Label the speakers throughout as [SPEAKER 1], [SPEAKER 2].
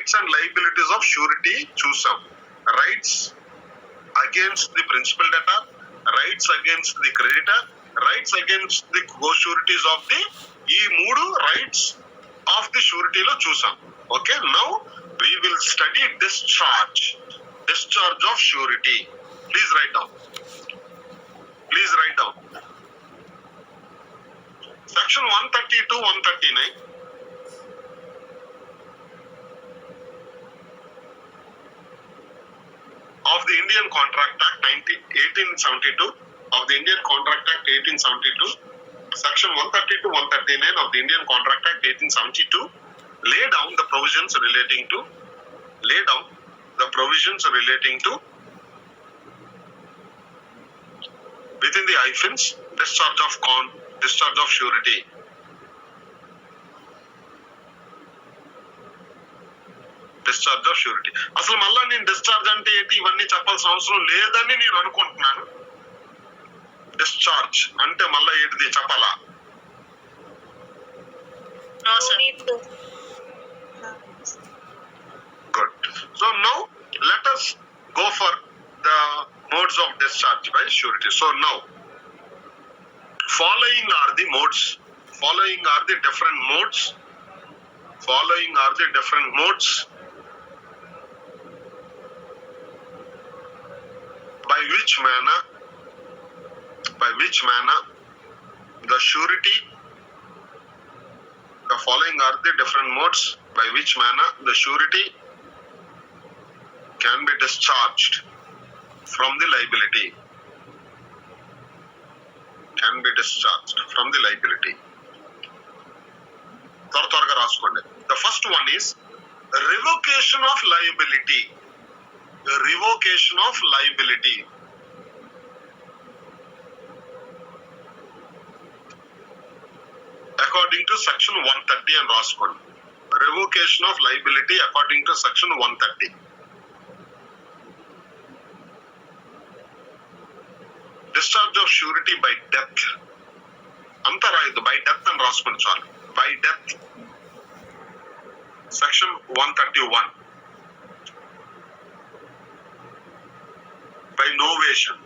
[SPEAKER 1] Rights and liabilities of surety చూసాం. Rights against the principal debtor, rights against the creditor, rights against the co sureties of the, ఈ మూడు rights of the షూరిటీలో చూసాం. Okay, now we will study discharge of surety. Please write down. Section 130 to 139 of the Indian Contract Act 1872, of the Indian Contract Act 1872, Section 130 to 139 of the Indian Contract Act 1872 lay down the provisions relating to within the hyphens discharge of surety. Discharge of surety. అసలు మళ్ళా నేను discharge అంటే ఏంటి ఇవన్నీ చెప్పాల్సిన అవసరం లేదని నేను అనుకుంటున్నాను. డిశ్చార్జ్ అంటే మళ్ళా ఏంటిది చెప్పాలా? Good. So now let us go for the modes of discharge by surety. So now following are the modes. Following are the different modes by which manner the surety, the following are the different modes by which manner the surety can be discharged from the liability. త్వరగా రాసుకోండి. The first one is revocation of liability. According to section 130 and రాసుకోండి. Revocation of liability according to section 130. Discharge of surety by death. అంతా రాయద్దు, by death అని రాసుకోండి చాలు. By death. Section 131. By novation.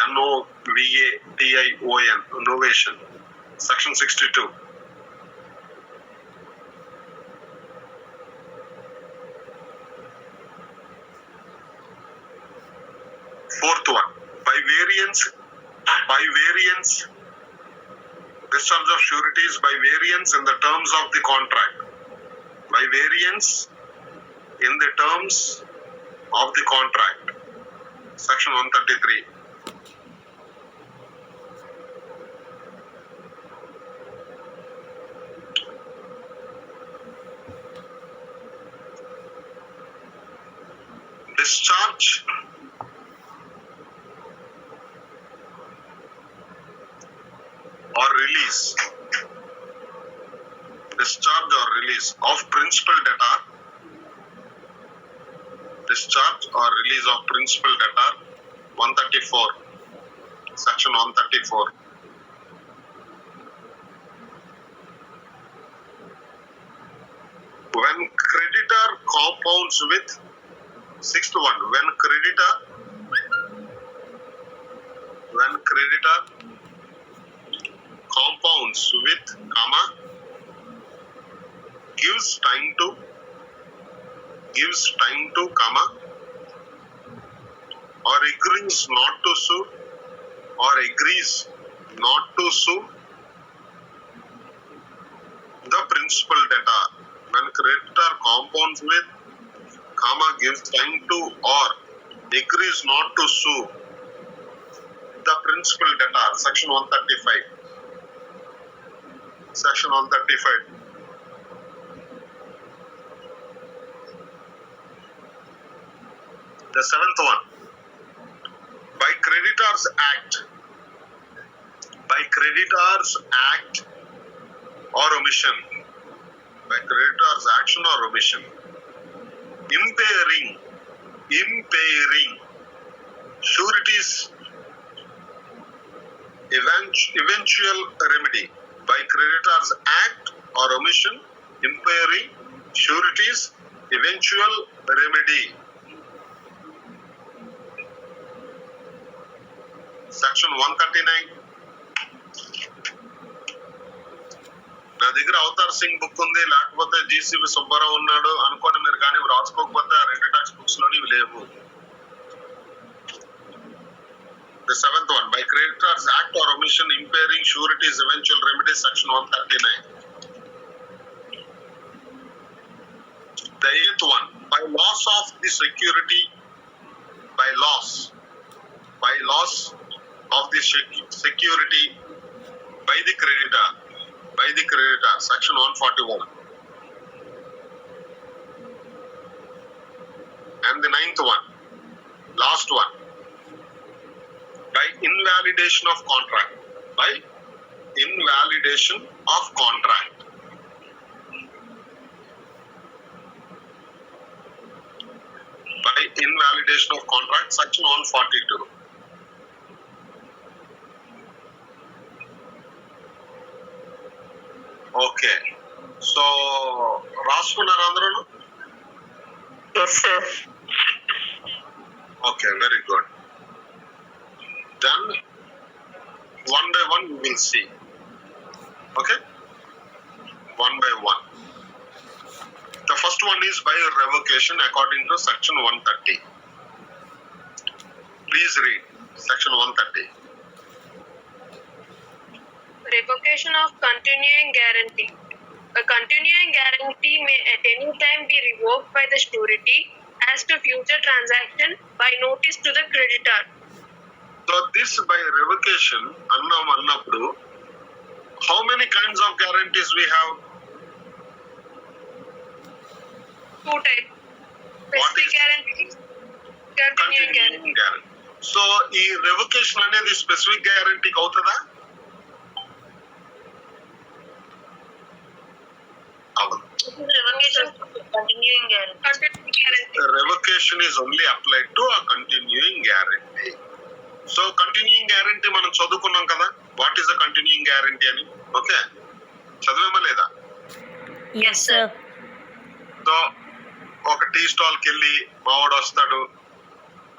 [SPEAKER 1] N-O-V-A-T-I-O-N. Novation. Section 62. Fourth one, by variance. Discharge of sureties by variance in the terms of the contract. By variance in the terms of the contract. Section 133. Discharge or release of principal debtor. Discharge or release of principal debtor. 134. Section 134. When creditor compounds with, sixth one, when creditor compounds with, gives time to, or agrees not to sue, the principal debtor. When creditor compounds with, gives time to, or agrees not to sue the principal debtor. Section 135. Section 135. The seventh one, by creditors act or omission. By creditors action or omission. Impairing sureties eventual remedy. By creditors act or omission impairing Surety's eventual remedy. Section 139. నా దగ్గర Avatar Singh book ఉంది, లేకపోతే GCB Subbarao ఉన్నాడు అనుకోని మీరు కానీ రాసుకోకపోతే ఆ రెండు టెక్స్ట్ బుక్స్ లోని లేవు. The seventh one, by creditor's act or omission impairing surety's eventual remedy, section 139. The eighth one, by loss of the security, by loss of the security by the creditor, section 141. And the ninth one, last one, by invalidation of contract, by invalidation of contract. By invalidation of contract, section 142. Okay, so రాసుకున్నారు అందరూ?
[SPEAKER 2] Yes, sir.
[SPEAKER 1] Okay, very good. Then one by one we will see. Okay, one by one. The first one is by revocation according to section 130. Please read section 130.
[SPEAKER 2] Revocation of continuing guarantee. A continuing guarantee may at any time be revoked by the surety as to future transaction by notice to the creditor.
[SPEAKER 1] So this by revocation annappudu how many kinds of guarantees we have?
[SPEAKER 2] Two types. Specific guarantee, continuing guarantee.
[SPEAKER 1] So ఈ revocation అనేది specific guarantee అవుతుందా?
[SPEAKER 2] Continuing guarantee.
[SPEAKER 1] Revocation is only applied to a continuing guarantee. So continuing guarantee మనం చదువుకున్నాం కదా, what is a continuing guarantee అని? Okay, చదివేమా లేదా?
[SPEAKER 2] Yes, sir.
[SPEAKER 1] So ఒక tea స్టాల్కి వెళ్ళి మావాడు వస్తాడు,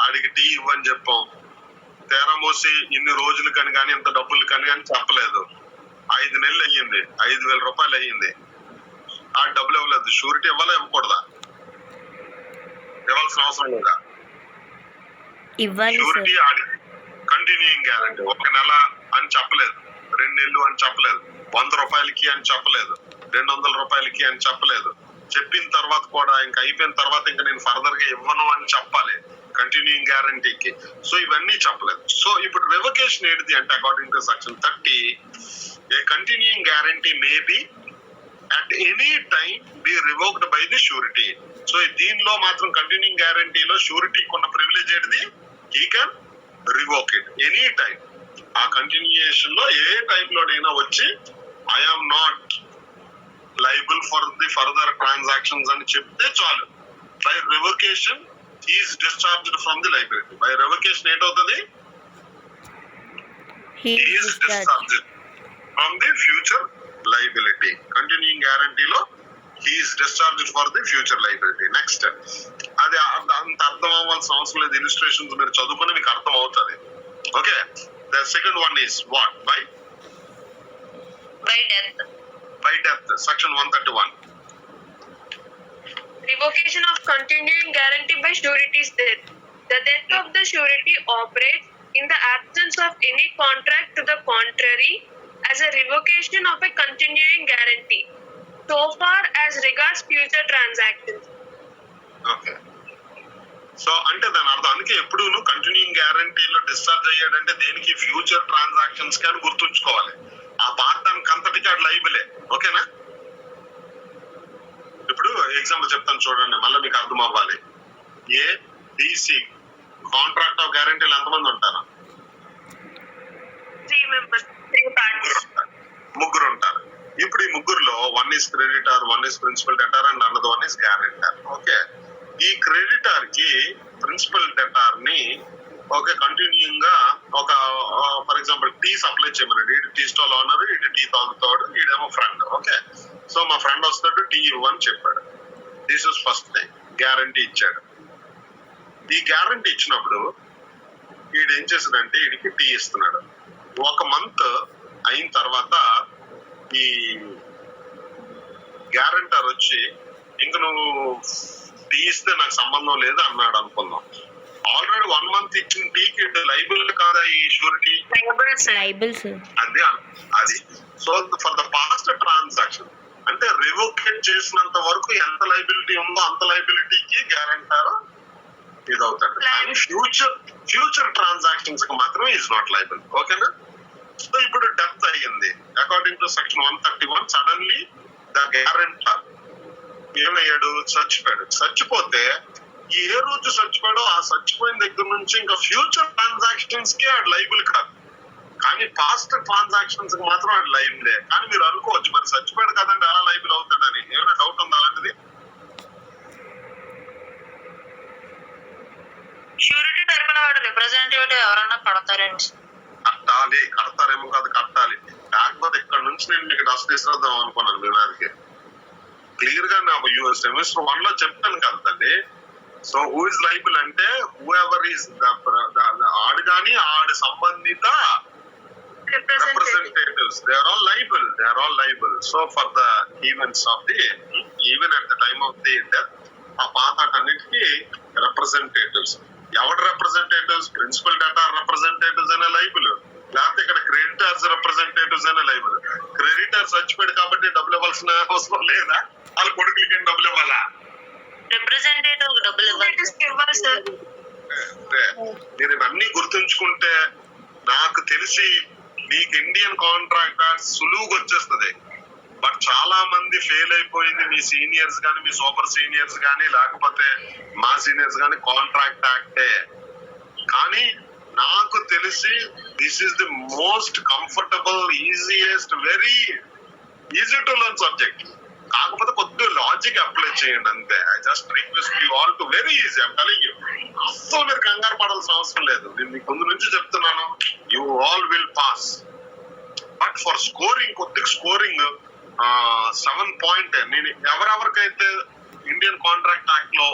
[SPEAKER 1] ఆడికి టీ ఇవ్వని చెప్పాం, తేరా మోసి ఇన్ని రోజులు కానీ ఇంత డబ్బులు కానీ అని చెప్పలేదు. 5 నెలలు అయ్యింది, 5,000 రూపాయలు అయ్యింది, ఆ డబ్బులు ఇవ్వలేదు. షూరిటీ ఇవ్వాలా ఇవ్వకూడదా? ఇవ్వాల్సిన అవసరం లేదా? షూరిటీ ఆడి కంటిన్యూయింగ్ గ్యారంటీ 1 నెల అని చెప్పలేదు, 2 నెలలు అని చెప్పలేదు, 100 రూపాయలకి అని చెప్పలేదు, 200 రూపాయలకి అని చెప్పలేదు. చెప్పిన తర్వాత కూడా ఇంకా అయిపోయిన తర్వాత ఇంకా నేను ఫర్దర్ గా ఇవ్వను అని చెప్పాలి కంటిన్యూయింగ్ గ్యారంటీకి. సో ఇవన్నీ చెప్పలేదు. సో ఇప్పుడు రివోకేషన్ ఏంటిది అంటే according to section 30, a continuing guarantee may be at any time be revoked by the surety. So దీనిలో మాత్రం కంటిన్యూయింగ్ గ్యారంటీలో షూరిటీకి ఉన్న ప్రివిలేజ్ ఏంటిది? He can revoke it any time. ఆ కంటిన్యూయేషన్ లో ఏ టైంలోనైనా వచ్చి I am not liable for the further transactions అని చెప్తే చాలు. By revocation he is discharged from the liability. By revocation ఏంటవుతుంది? He is discharged from the future liability. Continuing guarantee లో he is discharged for the future liability. Next, అది అంత అర్థం అవ్వాల్సిన అవసరం లేదు, ఇలిస్ట్రేషన్స్ మీరు చదువుకుని మీకు అర్థం అవుతుంది. Okay, the second one is what? By death, section 131.
[SPEAKER 2] Revocation of continuing guarantee by surety's death. The death of the surety operates in the absence of any contract to the contrary as a revocation of a continuing guarantee, so far as regards future transactions.
[SPEAKER 1] Okay. So అంటే దాని అర్థం అందుకే ఎప్పుడు continuing గ్యారంటీలో discharge అయ్యాడంటే దేనికి? Future transactions కి అని గుర్తుంచుకోవాలి. ఆ పార్టానికి అంతటికి అది లైబులే. ఓకేనా? ఇప్పుడు ఎగ్జాంపుల్ చెప్తాను చూడండి, మళ్ళీ మీకు అర్థం అవ్వాలి. ABC కాంట్రాక్ట్ ఆఫ్ గ్యారంటీలు ఎంతమంది ఉంటారు?
[SPEAKER 2] 3 members, 3 parties.
[SPEAKER 1] ముగ్గురు ఉంటారు. ఇప్పుడు ఈ ముగ్గురులో one is creditor, one is principal debtor and అన్నది వన్ ఇస్ గ్యారెంటర్. ఓకే, ఈ క్రెడిటర్ కి ప్రిన్సిపల్ డెటార్ ని ఓకే కంటిన్యూయింగ్ గా ఒక ఫర్ ఎగ్జాంపుల్ టీ సప్లై చేయమన్నాడు. ఇటు టీ స్టాల్ ఓనర్, ఇటు టీ తాగుతాడు, ఈడేమో ఫ్రెండ్. ఓకే, సో మా ఫ్రెండ్ వస్తాడు టీ ఇవ్వని చెప్పాడు. This is first thing. Guarantee ఇచ్చాడు. ఈ గ్యారంటీ ఇచ్చినప్పుడు వీడు ఏం చేశాడంటే వీడికి టీ ఇస్తున్నాడు. 1 month అయిన తర్వాత ఈ గ్యారంటర్ వచ్చి ఇంక నువ్వు టీ ఇస్తే నాకు సంబంధం లేదు అన్నాడు అనుకుందాం. ఆల్రెడీ 1 month ఇచ్చిన టీకి లైబుల్ కాదా ఈ షూరిటీ? అది so for the past transaction అంటే రివోకేట్ చేసినంత వరకు ఎంత లైబిలిటీ ఉందో అంత లైబిలిటీకి గ్యారంటర్ ఇది అవుతాడు. కానీ ఫ్యూచర్ ట్రాన్సాక్షన్స్ కి మాత్రమే ఈజ్ నాట్ లైబుల్. ఓకేనా? సో ఇప్పుడు డెత్ అయ్యింది. According to section 131 suddenly the guarantor ఏమయ్యాడు? చచ్చిపోయాడు. చచ్చిపోతే ఏ రోజు చచ్చిపోయాడో ఆ చచ్చిపోయిన దగ్గర నుంచి ఇంకా ఫ్యూచర్ ట్రాన్సాక్షన్స్ కి అది లైబుల్ కాదు. కానీ పాస్ట్ ట్రాన్సాక్షన్స్ కి మాత్రం అది లైబులే. కానీ మీరు అనుకోవచ్చు మరి చచ్చిపోయాడు కదండి ఎలా లైబుల్ అవుతాడని. ఏమైనా డౌట్ ఉందా అలాంటిది?
[SPEAKER 3] షూరిటీ తరపున వాడు రిప్రజెంటేటివ్ ఎవరన్నా కడతారేమో.
[SPEAKER 1] కడతారేమో కాదు, కట్టాలి. కాకపోతే ఇక్కడ నుంచి నేను మీకు డస్ట్ తీసుకొద్దాం అనుకున్నాను మీ మీదకి. క్లియర్ గా నా సెమిస్టర్ 1 లో చెప్పాను కదండి. సో హూ ఇస్ లైబుల్ అంటే హూ ఎవర్ ఈస్ ఆడు కానీ ఆడు సంబంధిత representatives, they are all liable. So for the events of the even at the time of the death ఆ పాతటన్నిటికీ రిప్రజెంటేటివ్స్. ఎవరి రిప్రజెంటేటివ్స్? ప్రిన్సిపల్ డెటార్ రిప్రజెంటేటివ్స్ అయినా లైబుల్, లేకపోతే ఇక్కడ క్రెడిటర్స్ రిప్రజెంటేటివ్స్ అయినా లైబుల్. క్రెడిటర్స్ చచ్చిపోయాడు కాబట్టి డబ్బులు ఇవ్వాల్సిన అవసరం లేదా? వాళ్ళ కొడుకులకి డబ్బులు ఇవ్వాలా?
[SPEAKER 3] రిప్రజెంటేటివ్ డబ్బులు ఇవ్వాలి సార్.
[SPEAKER 1] మీరు ఇవన్నీ గుర్తుంచుకుంటే నాకు తెలిసి మీకు ఇండియన్ కాంట్రాక్టర్ సులువుగా వచ్చేస్తుంది. బట్ చాలా మంది ఫెయిల్ అయిపోయింది. మీ సీనియర్స్ కానీ, మీ సూపర్ సీనియర్స్ కానీ, లేకపోతే మా సీనియర్స్ కానీ కాంట్రాక్ట్ యాక్టే. కానీ నాకు తెలిసి this is the most comfortable, easiest, very easy to learn subject. కాకపోతే కొద్దిగా లాజిక్ అప్లై చేయండి అంతే. I just request you all to very easy. I'm telling you, అస్సలు మీరు కంగారు పడాల్సిన అవసరం లేదు. నేను మీకు ముందు నుంచి చెప్తున్నాను, you all will pass. But for scoring, కొద్దిగా స్కోరింగ్ 7 point నేను ఎవరెవరికైతే ఇండియన్ కాంట్రాక్ట్ యాక్ట్ లో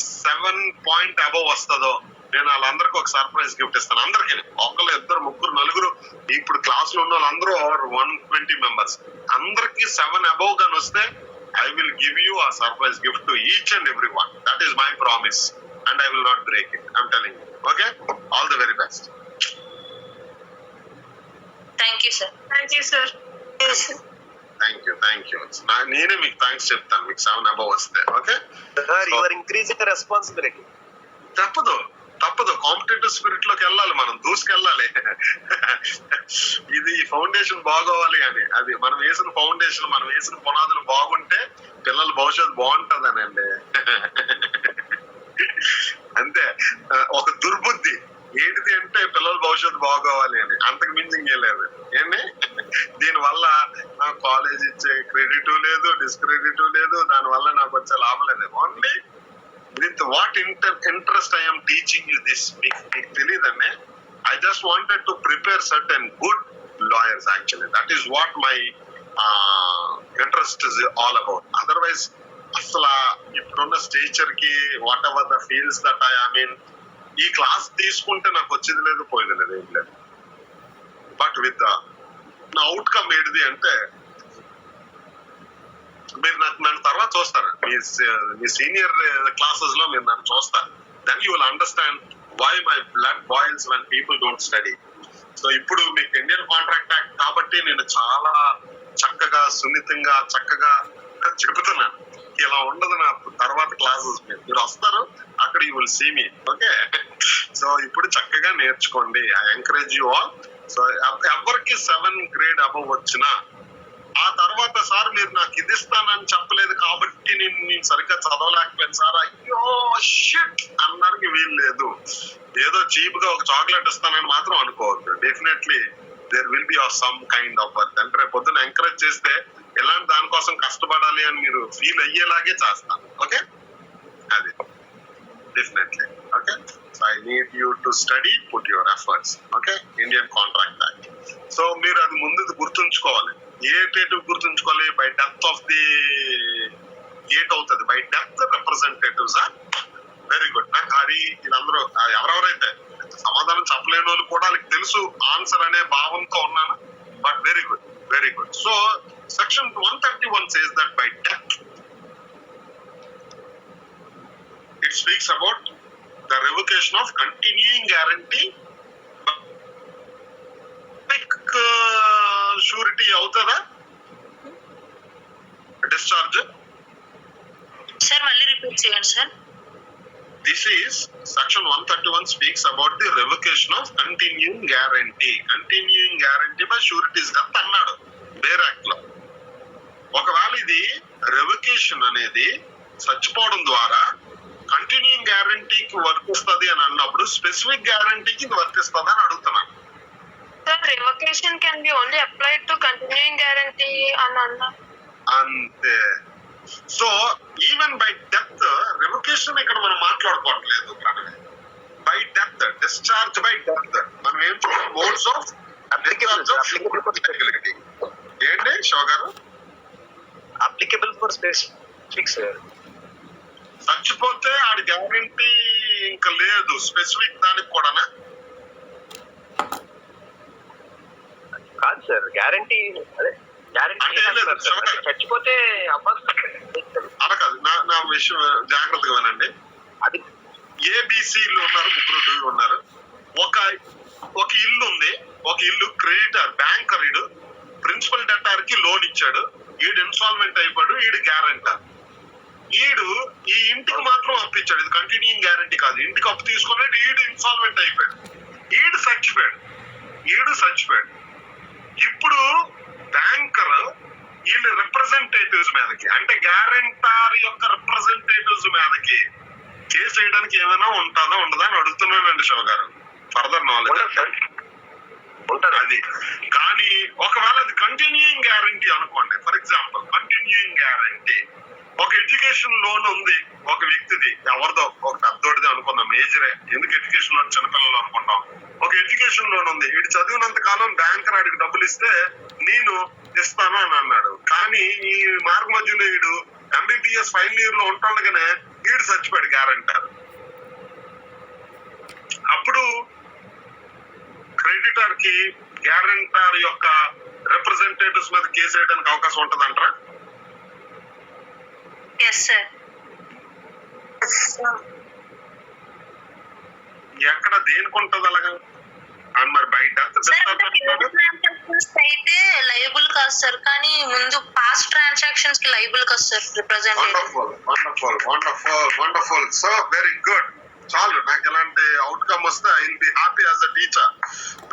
[SPEAKER 1] 7 point అబవ్ వస్తుందో నేను వాళ్ళందరికీ ఒక సర్ప్రైజ్ గిఫ్ట్ ఇస్తాను. అందరికీ, ఒకళ్ళు, ఇద్దరు, ముగ్గురు, నలుగురు, ఇప్పుడు క్లాస్ లో ఉన్న వాళ్ళందరూ 120 members, అందరికి 7 above గాని వస్తే I will give you a surprise gift to each and everyone. That is my promise and I will not break it. I'm telling you. Okay? All the very best.
[SPEAKER 3] Thank you, sir.
[SPEAKER 2] Thank you, sir.
[SPEAKER 1] Thank you. నేనే మీకు thanks చెప్తాను మీకు 7 above వస్తే. Okay?
[SPEAKER 4] You are increasing the responsibility.
[SPEAKER 1] తప్పదు competitive spirit లోకి వెళ్ళాలి, మనం దూసుకెళ్ళాలి. ఇది ఫౌండేషన్ బాగోవాలి అని. అది మనం వేసిన ఫౌండేషన్, మనం వేసిన పునాదులు బాగుంటే పిల్లల భవిష్యత్తు బాగుంటదనండి. అంతే. ఒక దుర్బుద్ధి ఏంటిది అంటే పిల్లల భవిష్యత్తు బాగోవాలి అని, అంతకు మించి ఏం లేదు. ఏంటి దీని వల్ల నాకు కాలేజ్ ఇచ్చే క్రెడిట్ లేదు, డిస్క్రెడిట్ లేదు, దాని వల్ల నాకు వచ్చే లాభం లేదు. Only with what interest I am teaching you this. మీకు తెలియదండి. I just wanted to prepare certain good lawyers actually. That is what my interest is all about. Otherwise అసలు ఇప్పుడున్న స్టేచర్ కి whatever the fields that I mean ఈ class తీసుకుంటే నాకు వచ్చేది లేదు, పోయేది లేదు, ఏం లేదు. బట్ విత్ ద అవుట్కమ్ ఏంటిది అంటే మీరు నన్ను తర్వాత చూస్తారు. మీ సీనియర్ క్లాసెస్ లో మీరు నన్ను చూస్తారు. Then you will understand why my blood boils when people don't study. So ఇప్పుడు మీకు ఇండియన్ కాంట్రాక్ట్ యాక్ట్ కాబట్టి నేను చాలా చక్కగా, సున్నితంగా, చక్కగా చెబుతున్నాను. ఇలా ఉండదు నా తర్వాత క్లాసెస్. మీరు వస్తారు, అక్కడ you will see me. Okay? So ఇప్పుడు చక్కగా నేర్చుకోండి. I encourage you all. So ఎవరికి 7 grade above వచ్చినా ఆ తర్వాత సార్ మీరు నాకు ఇది ఇస్తానని చెప్పలేదు కాబట్టి నేను సరిగ్గా చదవలేకపోయాను సార్, అయ్యో షిట్ అన్నానికి వీలు లేదు. ఏదో చీప్ గా ఒక చాక్లెట్ ఇస్తానని మాత్రం అనుకోవద్దు. Definitely there will be of some kind of work. అంటే రేపు పొద్దున ఎంకరేజ్ చేస్తే ఎలాంటి దానికోసం కష్టపడాలి అని మీరు ఫీల్ అయ్యేలాగే చేస్తాను. ఓకే? అది definitely. Okay? So I need you to study, put your efforts. Okay? Indian contract act. So మీరు అది ముందు గుర్తుంచుకోవాలి. ఏ డేట్ గుర్తుంచుకోవాలి? By death of the gate అవుతుంది. బై డెత్ తెలుసా? Very good. నాకు హరి వీళ్ళందరూ ఎవరెవరైతే సమాధానం చెప్పలేని వాళ్ళు కూడా వాళ్ళకి తెలుసు ఆన్సర్ అనే భావంతో ఉన్నాను. But very good, very good. So section 131 says that by death it speaks about the revocation of continuing guarantee. Surety అవుతుందా డిశ్చార్జ్?
[SPEAKER 3] సార్ మళ్ళీ రిపీట్ చేయండి sir.
[SPEAKER 1] This is section 131 speaks about the revocation of continuing guarantee. Continuing guarantee by sureties గా అన్నాడు వేరే act లో. ఒకవేళ ఇది రెవొకేషన్ అనేది చచ్చిపోవడం ద్వారా కంటిన్యూయింగ్ గ్యారంటీకి వర్తిస్తుంది అని అన్నప్పుడు స్పెసిఫిక్ గ్యారంటీకి ఇది వర్తిస్తుంది అని అడుగుతున్నాను.
[SPEAKER 2] Sir, revocation can be only applied to continuing guarantee and
[SPEAKER 1] అంతే. So even by death revocation ఇక్కడ మనం మాట్లాడుకోవట్లేదు. By death, discharge by death మనం ఏం చూడాలి? మోడ్స్ ఆఫ్ అప్లికబిలిటీ ఏంటి Shiva garu?
[SPEAKER 4] Applicable for specific sir.
[SPEAKER 1] చచ్చిపోతే ఆడి గ్యారంటీ ఇంకా లేదు స్పెసిఫిక్ దానికి కూడానా?
[SPEAKER 4] కాదు సార్, గ్యారంటీ అదే గ్యారంటీ
[SPEAKER 1] అంటే ఏం లేదు,
[SPEAKER 4] చచ్చిపోతే అవ్వాలి
[SPEAKER 1] అలా కాదు. నా విషయం జాగ్రత్తగా వినండి.
[SPEAKER 4] అది
[SPEAKER 1] ఏబిసిలు ఉన్నారు, ముగ్గురు ఉన్నారు. ఒక ఇల్లు ఉంది, ఒక ఇల్లు క్రెడిటర్ బ్యాంకర్, ఈడు ప్రిన్సిపల్ డెటార్ కి లోన్ ఇచ్చాడు, ఈడు ఇన్స్టాల్మెంట్ అయిపోయాడు, ఈడు గ్యారంటర్. ఈడు ఈ ఇంటికి మాత్రం అప్పు ఇచ్చాడు, ఇది కంటిన్యూయింగ్ గ్యారంటీ కాదు. ఇంటికి అప్పు తీసుకున్నాడు, ఈడు ఇన్స్టాల్మెంట్ అయిపోయాడు, ఈడు చచ్చిపోయాడు. ఇప్పుడు బ్యాంకర్ వీళ్ళ రిప్రజెంటేటివ్స్ మీదకి, అంటే గ్యారెంటార్ యొక్క రిప్రజెంటేటివ్స్ మీదకి కేసు వేయడానికి ఏమైనా ఉంటుందా ఉండదా అని అడుగుతున్నానండి శివ గారు. ఫర్దర్ నాలెడ్జ్
[SPEAKER 4] ఉంటుంది
[SPEAKER 1] అది. కానీ ఒకవేళ అది కంటిన్యూయింగ్ గ్యారంటీ అనుకోండి, ఫర్ ఎగ్జాంపుల్ కంటిన్యూయింగ్ గ్యారంటీ ఒక ఎడ్యుకేషన్ లోన్ ఉంది ఒక వ్యక్తిది, ఎవరిదో ఒక పెద్దోడిది అనుకుందాం, మేజరే, ఎందుకు ఎడ్యుకేషన్ లోన్ చిన్నపిల్లలు అనుకుంటాం. ఒక ఎడ్యుకేషన్ లోన్ ఉంది, వీడు చదివినంత కాలం బ్యాంకర్ ఆడికి డబ్బులు ఇస్తే నేను ఇస్తాను అని అన్నాడు. కానీ ఈ మార్గ మధ్యలో వీడు ఎంబీబీఎస్ ఫైనల్ ఇయర్ లో ఉంటుండగానే వీడు చచ్చిపోయాడు గ్యారంటర్. అప్పుడు క్రెడిటర్ కి గ్యారంటర్ యొక్క రిప్రజెంటేటివ్స్ మీద కేసు వేయడానికి అవకాశం ఉంటుందంటారా?
[SPEAKER 3] Yes sir.
[SPEAKER 1] ఎక్కడ దేనికి ఉంటుంది అలాగా? అండ్ మరి బై డెత్
[SPEAKER 3] అయితే లయబుల్ కాదు సార్, కానీ ముందు పాస్ట్ ట్రాన్సాక్షన్స్ కి లయబుల్ కాదు sir representative.
[SPEAKER 1] Wonderful. So very good. చాలు, నాకు ఎలాంటి అవుట్కమ్ వస్తే I will be happy as a teacher.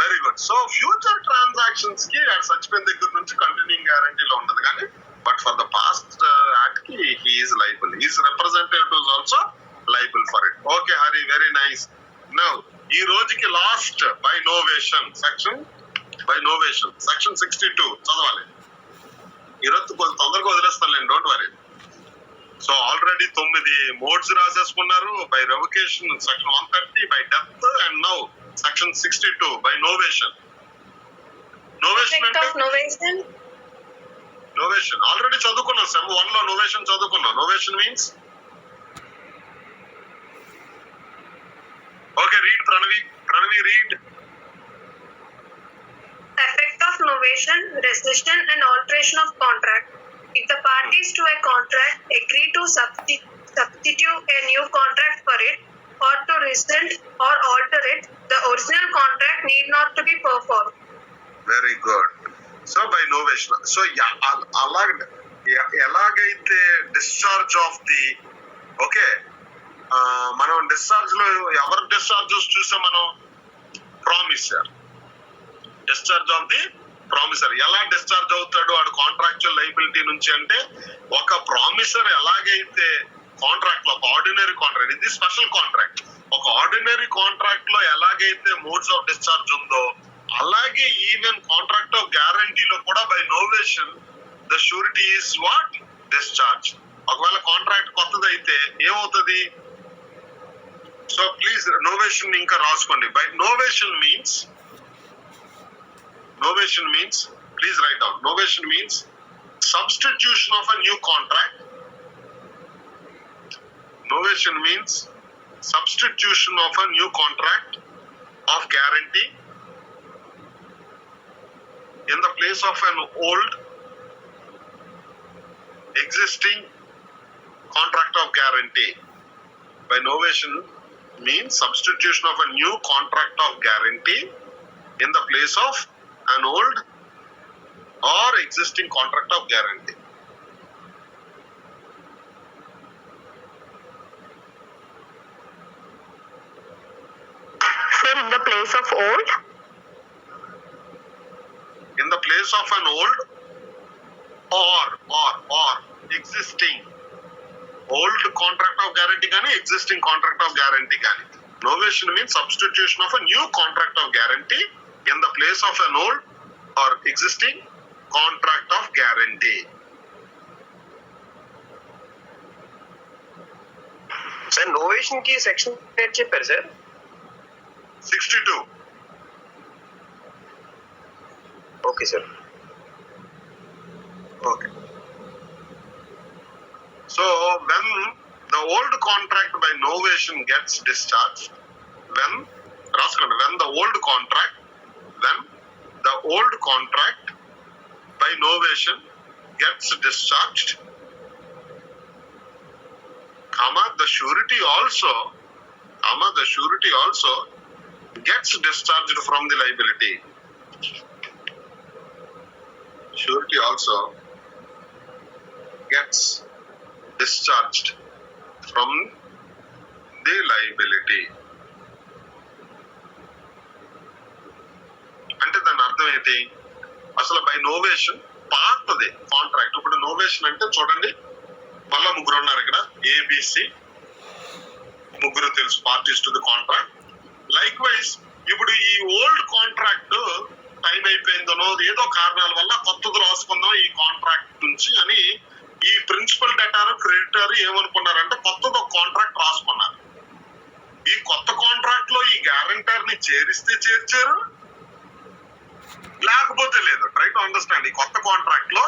[SPEAKER 1] Very good. So future transactions కి చచ్చిపోయిన దగ్గర నుంచి కంటిన్యూయింగ్ గ్యారంటీలో ఉండదు, కానీ but for the past act కి he is liable, his representatives also liable for it. Okay Hari, very nice. Now ఈ రోజుకి లాస్ట్ బై నోవేషన్ సెక్షన్ 62 చదవాలి. ఈరోజు కొంచెం తొందరగా వదిలేస్తాను, don't worry. So already 9 modes రాసేసుకున్నారు. By revocation section 130, by death, and now section 62 by novation. Novation అంటే novation already చదువుకున్నాం, సెమ్ 1 లో నోవేషన్ చదువుకున్నాం. Novation means okay, read Pranavi read.
[SPEAKER 2] Effect of novation, rescission and alteration of contract. If the parties to a contract agree to substitute a new contract for it or to rescind or alter it, the original contract need not to be performed.
[SPEAKER 1] Very good. So by novation. So ఎలాగైతే discharge of the, okay, మనం discharge లో ఎవరు discharges చూసాం మనం? Promisor. Discharge of the promisor. ఎలా డిశ్చార్జ్ అవుతాడు వాడు కాంట్రాక్చువల్ లైబిలిటీ నుంచి అంటే, ఒక ప్రామిసర్ ఎలాగైతే కాంట్రాక్ట్ లో, ఒక ఆర్డినరీ కాంట్రాక్ట్, ఇది స్పెషల్ కాంట్రాక్ట్, ఒక ఆర్డినరీ కాంట్రాక్ట్ లో ఎలాగైతే మోడ్స్ ఆఫ్ డిశ్చార్జ్ ఉందో అలాగే ఈవెన్ కాంట్రాక్ట్ ఆఫ్ గ్యారంటీలో కూడా by novation the surety is what? Discharge. ఒకవేళ కాంట్రాక్ట్ కొత్తది అయితే ఏమవుతుంది? సో ప్లీజ్ నోవేషన్ ఇంకా రాసుకోండి. By novation means please write down. Novation means substitution of a new contract. Novation novation means substitution of a new contract of guarantee in the place of an old existing contract of guarantee. By novation means substitution of a new contract of guarantee in the place of an old or existing contract of guarantee.
[SPEAKER 3] Sir, in the place of old?
[SPEAKER 1] In the place of an old or existing old contract of guarantee కానీ existing contract of guarantee కానీ. Novation means substitution of a new contract of guarantee in the place of an old or existing contract of guarantee.
[SPEAKER 4] Sir novation కి section ఏంటి చెప్పారు sir?
[SPEAKER 1] 62.
[SPEAKER 4] Okay sir.
[SPEAKER 1] Okay. So when the old contract by novation gets discharged, when the old contract by novation gets discharged, the surety also gets discharged from the liability. Surety also gets discharged from the liability. అంటే దాని అర్థం ఏంటి? అసలు by Novation పాతది contract. ఇప్పుడు Novation అంటే చూడండి, మళ్ళా ముగ్గురు ఉన్నారు ఇక్కడ, ఏబిసి ముగ్గురు తెలుసు parties to the contract. Like wise ఇప్పుడు ఈ ఓల్డ్ కాంట్రాక్ట్ టైం అయిపోయిందనో ఏదో కారణాల వల్ల కొత్తది రాసుకుందాం ఈ కాంట్రాక్ట్ నుంచి అని ఈ ప్రిన్సిపల్ డెటార్ క్రెడిటర్ ఏమనుకున్నారంటే కొత్తది ఒక కాంట్రాక్ట్ రాసుకున్నారు. ఈ కొత్త కాంట్రాక్ట్ లో ఈ గ్యారంటర్ ని చేరిస్తే చేర్చారు, లేకపోతే లేదు. Try to understand. ఈ కొత్త కాంట్రాక్ట్ లో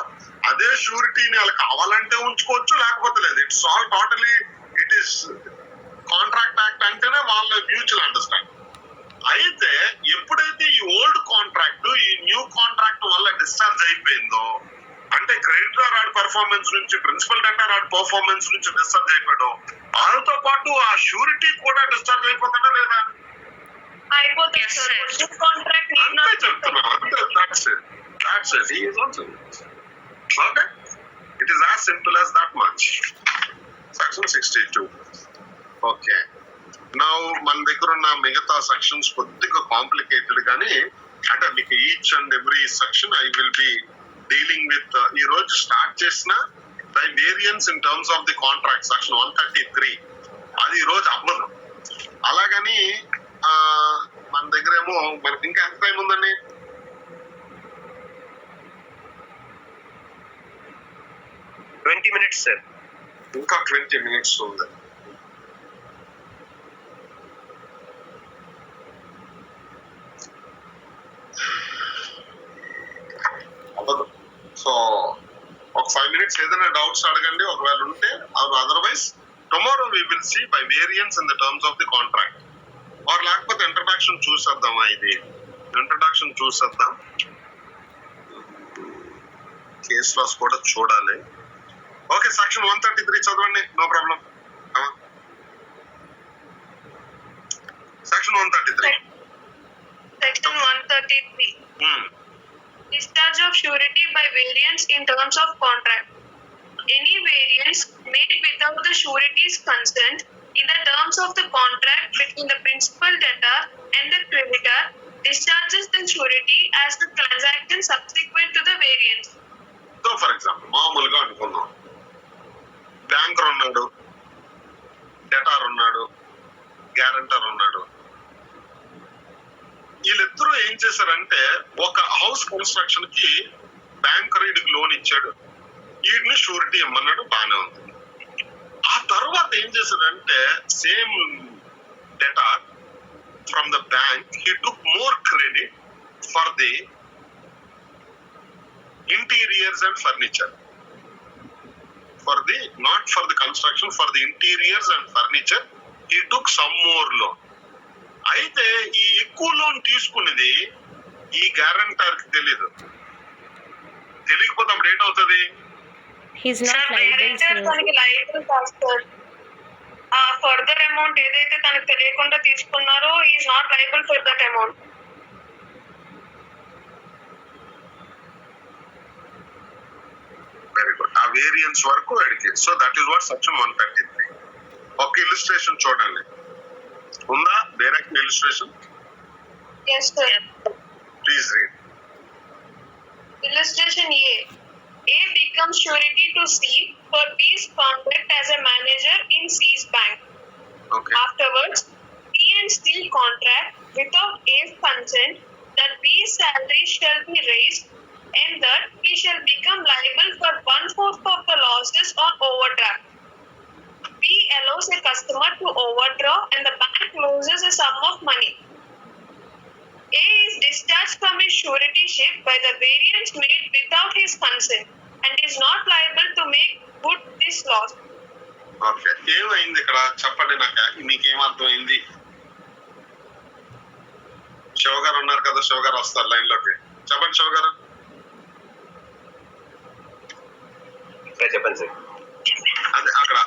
[SPEAKER 1] అదే షూరిటీని వాళ్ళకి కావాలంటే ఉంచుకోవచ్చు, లేకపోతే లేదు. It's all totally it is contract act అంటేనే వాళ్ళ మ్యూచువల్ అండర్స్టాండింగ్. అయితే ఎప్పుడైతే ఈ ఓల్డ్ కాంట్రాక్ట్ ఈ న్యూ కాంట్రాక్ట్ వల్ల డిశ్చార్జ్ అయిపోయిందో, అంటే క్రెడిటర్ ఆడి పర్ఫార్మెన్స్ నుంచి ప్రిన్సిపల్ డెటార్ ఆడి పర్ఫార్మెన్స్ నుంచి డిశ్చార్జ్ అయిపోయాడు, వాళ్ళతో పాటు ఆ షూరిటీ కూడా డిశ్చార్జ్ అయిపోతుందా లేదా?
[SPEAKER 2] అయిపోతుంది సార్. కాంట్రాక్ట్
[SPEAKER 1] అంతే చెప్తున్నా. That's it. He is also. Okay? It is as simple as that much. Section 62. Okay. Now మన దగ్గర ఉన్న మిగతా సెక్షన్స్ కొద్దిగా కాంప్లికేటెడ్ గానీ, అంటే మీకు each and every section I will B dealing with. ఈ రోజు స్టార్ట్ చేసిన by variance in terms of the contract section 133 అది ఈ రోజు అవ్వదు. అలాగని మన దగ్గర ఏమో మనకి ఇంకా ఎంత టైం ఉందండి?
[SPEAKER 4] minutes sir.
[SPEAKER 1] ఇంకా 20 minutes ఉంది. సో ఒక 5 minutes ఏదైనా డౌట్స్ అడగండి ఒకవేళ ఉంటే. Otherwise tomorrow we will see by variance in the terms of the contract. Or లేకపోతే ఇంట్రడక్షన్ చూసేద్దామా? ఇది ఇంట్రడక్షన్ చూసేద్దాం. కేస్ లాస్ కూడా చూడాలి. ఓకే, సెక్షన్ 133 చదవండి, no problem. Section 133.
[SPEAKER 2] Section 133. Discharge of surety by variance in terms of contract. Any variance made without the surety's consent in the terms of the contract between the principal debtor and the creditor discharges the surety as the transaction subsequent to the variance.
[SPEAKER 1] So for example మామూలుగా అనుకుందాం, banker ఉన్నాడు, debtor ఉన్నాడు, guarantor ఉన్నాడు. వీళ్ళిద్దరూ ఏం చేశారంటే ఒక house construction కి బ్యాంకర్ వీడికి లోన్ ఇచ్చాడు, వీడిని షూరిటీ ఇమ్మన్నాడు, బాగానే ఉంది. ఆ తర్వాత ఏం చేశాడంటే same debtor from the bank he took more credit for the interiors and furniture, for the not for the construction, for the the interiors and furniture he took some more loan. అయితే ఈ ఎక్కువ loan తీసుకున్నది ఈ guarantor కి తెలీదు. తెలియకపోతే అప్పుడు ఏంటవుతుంది?
[SPEAKER 5] He's not
[SPEAKER 2] sir
[SPEAKER 5] liable,
[SPEAKER 2] guarantor
[SPEAKER 5] sir.
[SPEAKER 2] తనకి లైబుల్ కాదు సార్. ఆ ఫర్దర్ అమౌంట్ ఏదైతే తనకు తెలియకుండా తీసుకున్నారో is not liable for that amount.
[SPEAKER 1] Very good. ఆ వేరియన్స్ వరకు అడిగి. So that is what section 133. ఒక ఇలిస్ట్రేషన్ చూడండి, ఉందా direct illustration?
[SPEAKER 2] Yes sir.
[SPEAKER 1] Please read.
[SPEAKER 2] Illustration A. A becomes surety to C for B's contract as a manager in C's bank.
[SPEAKER 1] Okay.
[SPEAKER 2] Afterwards, B and C contract without A's consent that B's salary shall be raised and that he shall become liable for 1/4 of the losses on overdraft. B allows a customer to overdraw and the bank loses a sum of money. A is discharged from his suretyship by the variance made without his consent and is not liable to make good this loss.
[SPEAKER 1] Okay, ఏమైంది ఇక్కడ చెప్పండి నాకు, మీకేమర్థమైంది? శివ గారు ఉన్నారు కదా, శివ గారు వస్తారు line లోకి. చెప్పండి శివ గారు.
[SPEAKER 4] చెప్పండి సార్.
[SPEAKER 1] అదే అక్కడ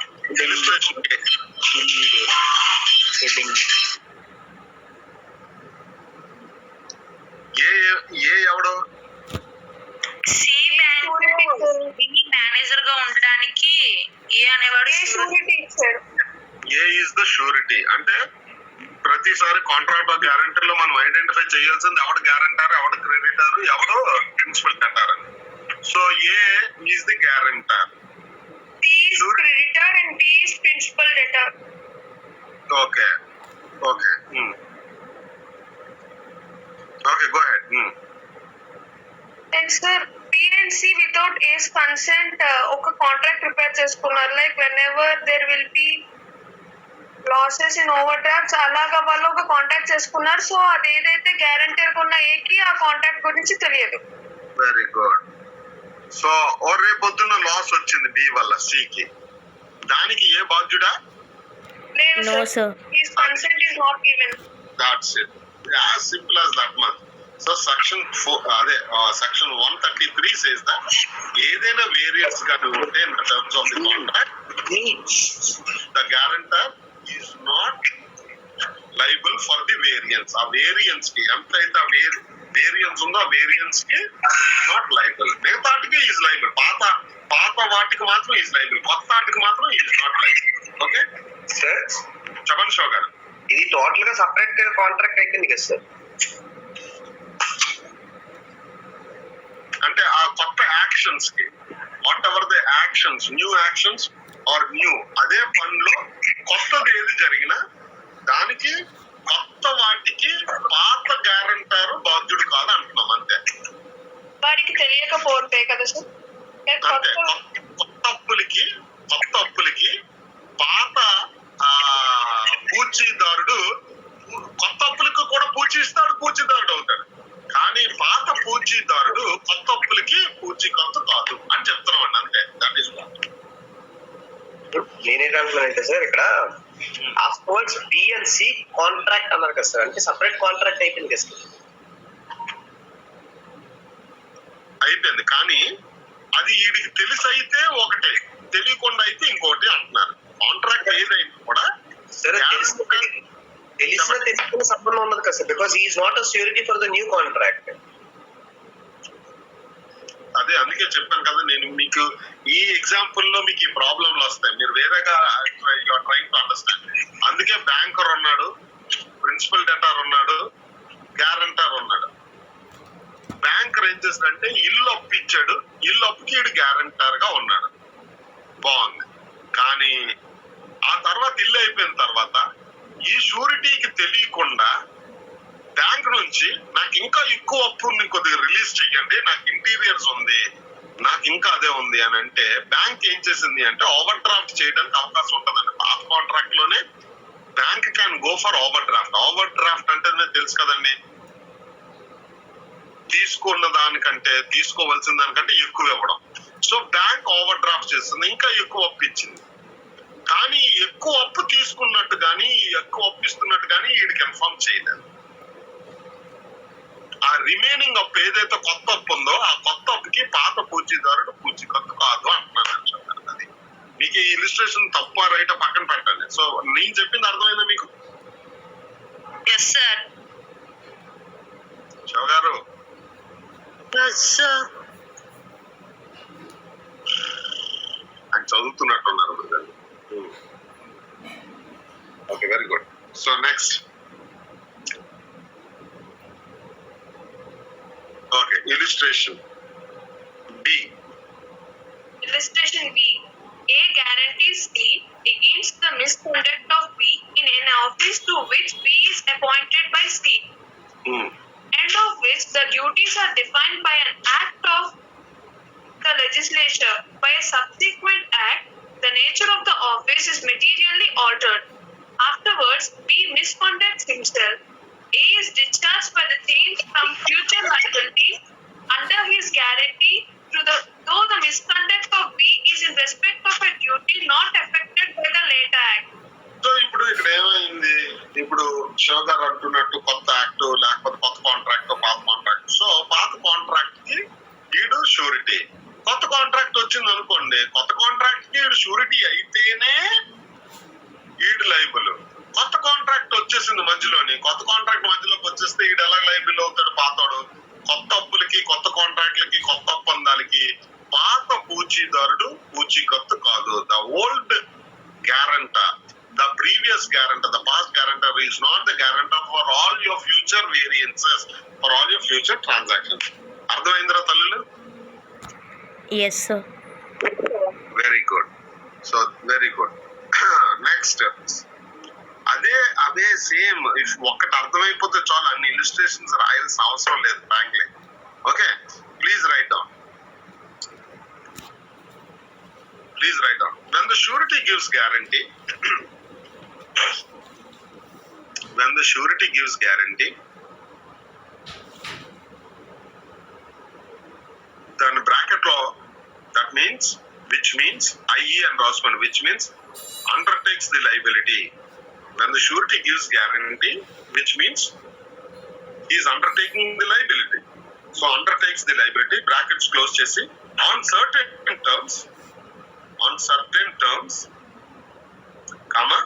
[SPEAKER 1] ఇలిస్ట్రేషన్ ఏ ఎవడు?
[SPEAKER 3] సి బ్యాంక్ మేనేజర్ గా ఉండడానికి ఏ అనేవాడు
[SPEAKER 2] A surety ఇచ్చాడు.
[SPEAKER 1] ఏ ఈజ్ ద షూరిటీ అంటే ప్రతిసారి కాంట్రాక్ట్ ఆఫ్ గ్యారంటర్ లో మనం ఐడెంటిఫై చేయాల్సింది ఎవడు గ్యారంటర్, ఎవడు క్రెడిటర్, ఎవడు ప్రిన్సిపల్ డెటార్ అని. So A is the guarantor.
[SPEAKER 2] C is creditor and B is principal debtor.
[SPEAKER 1] Okay okay okay, go ahead.
[SPEAKER 2] And sir, B and C without A's consent ఒక contract prepare చేసుకున్నారు. Like whenever there will be losses in overdrafts అలాగా వాళ్ళు ఒక contact చేసుకున్నారు. So అది ఏదైతే guarantor ఉన్న ఏకి ఆ కాంటాక్ట్ గురించి తెలియదు.
[SPEAKER 1] Very good. సో ఓ రేపొద్దున్న లాస్ వచ్చింది బి వల్ల సికి, దానికి ఏ బాధ్యుడా?
[SPEAKER 2] లేదు
[SPEAKER 5] No, sir.
[SPEAKER 2] His consent is not given.
[SPEAKER 1] That's it, as simple as that much. So section section 133 says that ఏదైనా వేరియన్స్ గా ఉంటే in terms of the contract the guarantor is not liable for the variance. ఆ variance కి ఎంతైతే variance ఉందో ఆ variance కి not liable. మిగతాటికి ఈజ్ లైబుల్. పాత వాటికి మాత్రం ఈజ్ లైబుల్, కొత్త వాటికి మాత్రం is not liable. Okay
[SPEAKER 4] sir,
[SPEAKER 1] చెప్పండి షో గారు.
[SPEAKER 4] ఇది టోటల్ గా సపరేట్ కాంట్రాక్ట్ అయిపోయింది కదా సార్.
[SPEAKER 1] అంటే ఆ కొత్త యాక్షన్స్ కి whatever the actions, new actions are new, అదే పనిలో కొత్తది ఏది జరిగినా దానికి కొత్త వాటికి పాత గ్యారంటర్ బాధ్యుడు కాదు అంటున్నాం. అంతే
[SPEAKER 2] వాడికి తెలియకపోతే కదా సార్.
[SPEAKER 1] అంతే. కొత్త అప్పులకి పాత పూచీదారుడు, కొత్త అప్పులకి కూడా పూచీదారుడు అవుతాడు. కానీ పాత పూచీదారుడు కొత్త అప్పులకి పూచీకంత కాదు అని చెప్తున్నాం అండి. అంతే, దట్ ఈస్
[SPEAKER 4] నేనేంటంటున్నానంటే సార్, ఇక్కడ afterwards B and C contract అన్నారు కదా సార్, అంటే సపరేట్ కాంట్రాక్ట్ అయిపోయింది కదా సార్.
[SPEAKER 1] అయిపోయింది. కానీ అది వీడికి తెలిసి అయితే ఒకటే, తెలియకుండా అయితే ఇంకోటి అంటున్నారు. కాంట్రాక్ట్ ఏదైనా కూడా
[SPEAKER 4] సరే, తెలిసిన తెలిసిన సంబంధం ఉన్నది కదా sir, because is not a surety for the new contract.
[SPEAKER 1] అదే అందుకే చెప్పాను కదా నేను మీకు, ఈ ఎగ్జాంపుల్ లో మీకు ఈ ప్రాబ్లంలు వస్తాయి. మీరు వేరేగా ట్రైంగ్ టు అండర్స్టాండ్. అందుకే బ్యాంకర్ ఉన్నాడు, ప్రిన్సిపల్ డెటార్ ఉన్నాడు, గ్యారంటర్ ఉన్నాడు. బ్యాంకర్ ఏం చేస్తాడంటే ఇల్లు అప్పు ఇచ్చాడు, ఇల్లు అప్పుకి వీడు గ్యారంటర్ గా ఉన్నాడు. బాగుంది. కానీ ఆ తర్వాత ఇల్లు అయిపోయిన తర్వాత ఈ షూరిటీకి తెలియకుండా బ్యాంక్ నుంచి నాకు ఇంకా ఎక్కువ అప్పుని కొద్దిగా రిలీజ్ చెయ్యండి, నాకు ఇంటీరియర్స్ ఉంది, నాకు ఇంకా అదే ఉంది అని అంటే బ్యాంక్ ఏం చేసింది అంటే ఓవర్ డ్రాఫ్ట్ చేయడానికి అవకాశం ఉంటుందండి. పాత కాంట్రాక్ట్ లోనే bank can go for over draft. Over draft అంటే తెలుసు కదండి, తీసుకున్న దానికంటే తీసుకోవాల్సిన దానికంటే ఎక్కువ ఇవ్వడం. సో బ్యాంక్ ఓవర్ డ్రాఫ్ట్ చేస్తుంది, ఇంకా ఎక్కువ అప్పు ఇచ్చింది. కానీ ఎక్కువ అప్పిస్తున్నట్టు కానీ వీడికి ఇన్ఫార్మ్ చేయలేదు. ఆ రిమైనింగ్ అప్పు ఏదైతే కొత్త అప్పు ఉందో ఆ కొత్త అప్పుకి పాత పూచీదారుడు పూచీకత్తు కాదు అంటున్నాను చెప్పాను. అది మీకు ఈ ఇలిస్ట్రేషన్ తప్ప రైట్ పక్కన పెట్టండి. సో నేను చెప్పింది అర్థమైందా మీకు?
[SPEAKER 3] Yes sir.
[SPEAKER 1] శివ గారు ఆయన చదువుతున్నట్టున్నారు. Okay, very good. So next, okay, illustration B.
[SPEAKER 2] Illustration B. A guarantees C against the misconduct of B in an office to which B is appointed by C, and of which the duties are defined by an act of the legislature. By a subsequent act, the nature of the office is materially altered. Afterwards, B misconducts himself. A is discharged by the change from future liability under his guarantee though the misconduct of B is in respect of a duty not affected by the later act.
[SPEAKER 1] So ఇప్పుడు ఇక్కడ ఏమైంది? ఇప్పుడు శివ గారు అంటున్నట్టు కొత్త act లేకపోతే కొత్త contract, పాత contract. So పాత కాంట్రాక్ట్ కి ఈడు షూరిటీ, కొత్త కాంట్రాక్ట్ వచ్చింది అనుకోండి, కొత్త కాంట్రాక్ట్ కి ఈడు షూరిటీ అయితేనే ఈడు లైబుల్. కొత్త కాంట్రాక్ట్ వచ్చేసింది మధ్యలోని, కొత్త కాంట్రాక్ట్ మధ్యలోకి వచ్చేస్తే ఈడు ఎలా లైబుల్ అవుతాడు? పాతోడు. కొత్త అప్పులకి, కొత్త కాంట్రాక్ట్లకి, కొత్త ఒప్పందాలకి పాత పూచీదారుడు పూచీకత్తు కాదు. The old guarantor, the previous guarantor, the past guarantor is not the guarantor for all your future variances, for all your future transactions. అర్థమైందిరా తల్లులు?
[SPEAKER 5] Yes sir.
[SPEAKER 1] Very good. So very good. Next, అదే same. ఒక్కటి అర్థమైపోతే చాలు, అన్ని illustrations రాయాల్సిన అవసరం లేదు frankly. Okay, please write down. Please write down. When the surety gives guarantee, when the surety gives guarantee, then bracket law, that means, which means IE and Rossman, which means undertakes the liability. When the surety gives guarantee, which means he is undertaking the liability. So undertakes the liability, brackets close chesi, on certain terms, comma,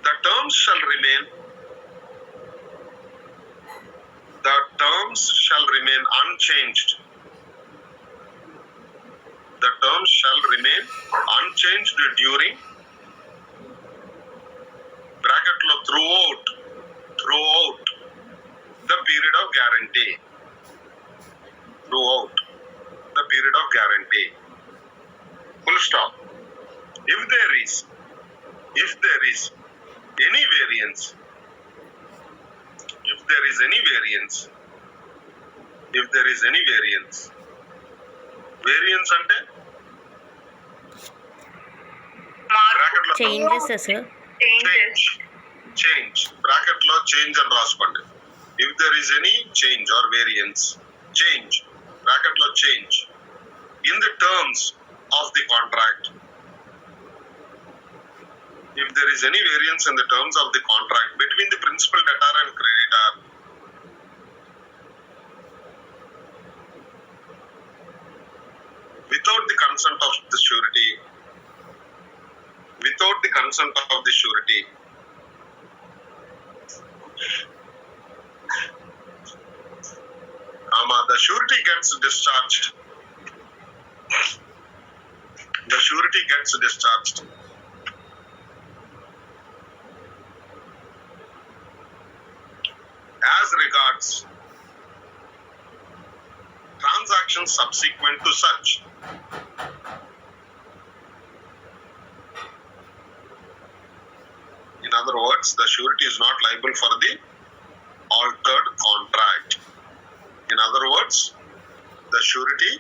[SPEAKER 1] the terms shall remain unchanged. The terms shall remain unchanged during, bracket lo, throughout the period of guarantee. Throughout the period of guarantee. Full stop. If there is any variance, variance ante bracket lo
[SPEAKER 5] changes sir.
[SPEAKER 1] change bracket lo change అని రాసుకోండి. If there is any change or variance, change bracket lo change in the terms of the contract. If there is any variance in the terms of the contract between the principal debtor and creditor, without the consent of the surety, the surety gets discharged. The surety gets discharged as regards transactions subsequent to such. In other words, the surety is not liable for the altered contract. In other words, the surety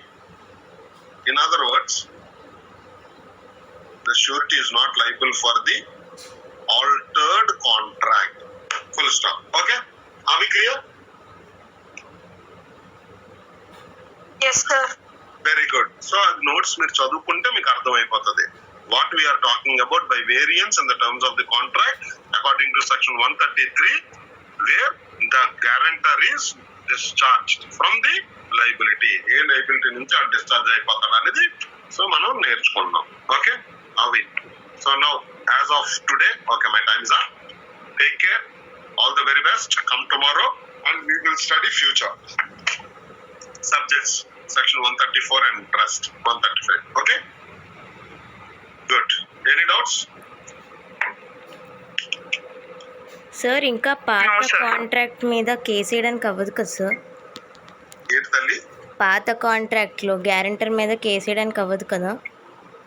[SPEAKER 1] is not liable for the altered contract. Full stop. Okay? Are we clear?
[SPEAKER 3] Yes, sir.
[SPEAKER 1] Very good. So, notes మీరు చదువుకుంటే మీకు అర్థమైపోతుంది. what we are talking about by variance in the terms of the contract according to section 133, where the guarantor is discharged from the liability. A liability నుంచి ఆ discharge అయిపోతాడు అనేది so మనం నేర్చుకున్నాం. ఓకే, అవి so now as of today, okay, my time is up. Take care, all the very best. Come tomorrow and we will study future subjects, section 134 and trust 135. Okay, good. Any doubts?
[SPEAKER 5] Sir ఇంకా పాత
[SPEAKER 6] No, sir.
[SPEAKER 5] Contract మీద case వేయడానికి అవ్వదు కదా sir?
[SPEAKER 1] ఏంటి తల్లి?
[SPEAKER 5] పాత కాంట్రాక్ట్లో guarantor మీద కేసు వేయడానికి అవ్వదు కదా?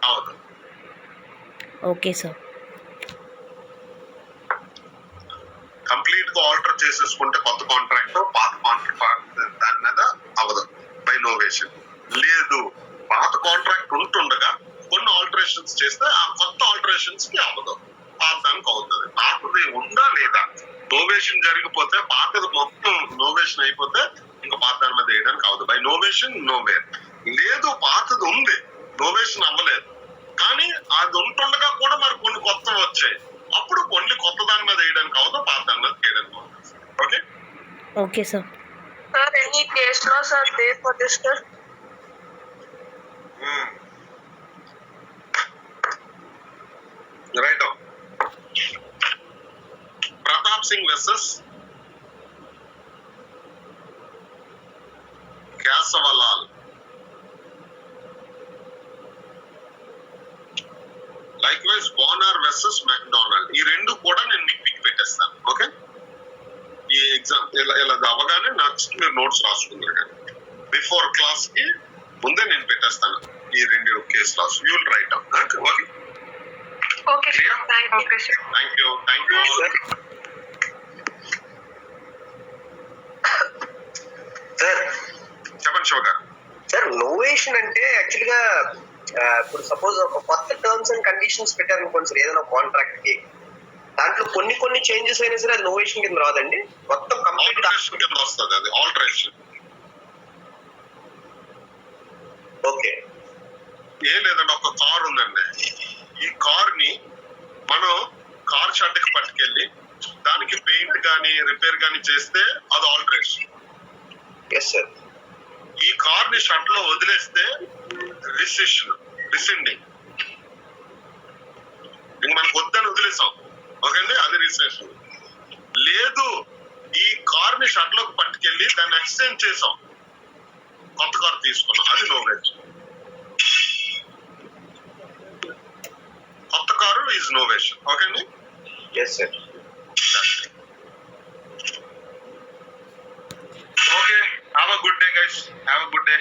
[SPEAKER 1] అవును,
[SPEAKER 5] ఓకే సార్.
[SPEAKER 1] కంప్లీట్ గా ఆల్టర్ చేసేసుకుంటే కొత్త కాంట్రాక్ట్, పాత కాంట్రాక్ట్ దాని మీద అవ్వదు బై నోవేషన్. లేదు, పాత కాంట్రాక్ట్ ఉంటుండగా కొన్ని ఆల్టరేషన్స్ చేస్తే ఆ కొత్త ఆల్టరేషన్స్ కి అవ్వదు, పాతానికి అవుతుంది. పాతది ఉందా లేదా, నోవేషన్ జరిగిపోతే పాతది మొత్తం నోవేషన్ అయిపోతే ఇంకా పాత దాని మీద వేయడానికి అవ్వదు. బై నోవేషన్ నోవేర్. లేదు, పాతది ఉంది, నోవేషన్ అవ్వలేదు, కానీ అది ఉంటుండగా కూడా మరి కొన్ని కొత్తవి వచ్చాయి, అప్పుడు కొన్ని కొత్త దాని మీద వేయడానికి అవ్వదు, పాత దాని మీద వేయడానికి అవుతుంది. Okay,
[SPEAKER 5] okay sir.
[SPEAKER 2] Sir, any case laws are there for this, sir?
[SPEAKER 1] Right. Pratap Singh versus Keshavlal. Likewise Bonar versus Macdonald. ఈ రెండు కూడా నేను మీకు పిక్ పెట్టేస్తాను. ఓకే, ఈ ఎగ్జామ్ ఇలా అవ్వగానే నెక్స్ట్ మీరు నోట్స్ రాసుకుందరు, కానీ బిఫోర్ క్లాస్ కి ముందే నేను పెట్టేస్తాను ఈ రెండు case laws. You will write down. Okay,
[SPEAKER 2] Okay, sir.
[SPEAKER 1] Yeah.
[SPEAKER 2] Thank you.
[SPEAKER 6] Okay, sir.
[SPEAKER 1] Thank you. Thank you.
[SPEAKER 4] Sir
[SPEAKER 1] చెప్పండి శివ గారు.
[SPEAKER 4] సార్ నోవేషన్ అంటే యాక్చువల్ గా ఇప్పుడు సపోజ్ ఒక కొత్త టర్మ్స్ అండ్ కండిషన్స్ పెట్టారనుకోండి సార్, ఏదైనా కాంట్రాక్ట్ కి దాంట్లో కొన్ని చేంజెస్ అయినా సరే అది నోవేషన్ కింద రాదండి, మొత్తం కంప్లీట్.
[SPEAKER 1] ఆల్టరేషన్ కింద వస్తుంది అది, ఆల్టరేషన్.
[SPEAKER 4] ఓకే,
[SPEAKER 1] ఏం లేదండి, ఒక కార్ ఉందండి, ఈ కార్ ని మనం కార్ షెడ్ కి పట్టుకెళ్ళి దానికి పెయింట్ గానీ రిపేర్ గానీ చేస్తే అది ఆల్టరేషన్.
[SPEAKER 4] Yes sir.
[SPEAKER 1] ఈ కార్ ని షెడ్ లో వదిలేస్తే రిసెండింగ్. ఇంక మనకు వద్దని వదిలేసాం, ఓకే అండి, అది రిజిస్ట్రేషన్. లేదు, ఈ కార్ ని షెడ్ లోకి పట్టుకెళ్ళి దాన్ని ఎక్స్చేంజ్ చేసాం, కొత్త కార్ తీసుకున్నాం, అది నోవేషన్. కొత్త కారు ఈజ్ నోవేషన్. ఓకే అండి.
[SPEAKER 4] Yes sir.
[SPEAKER 1] Okay, have a good day guys, have a good day.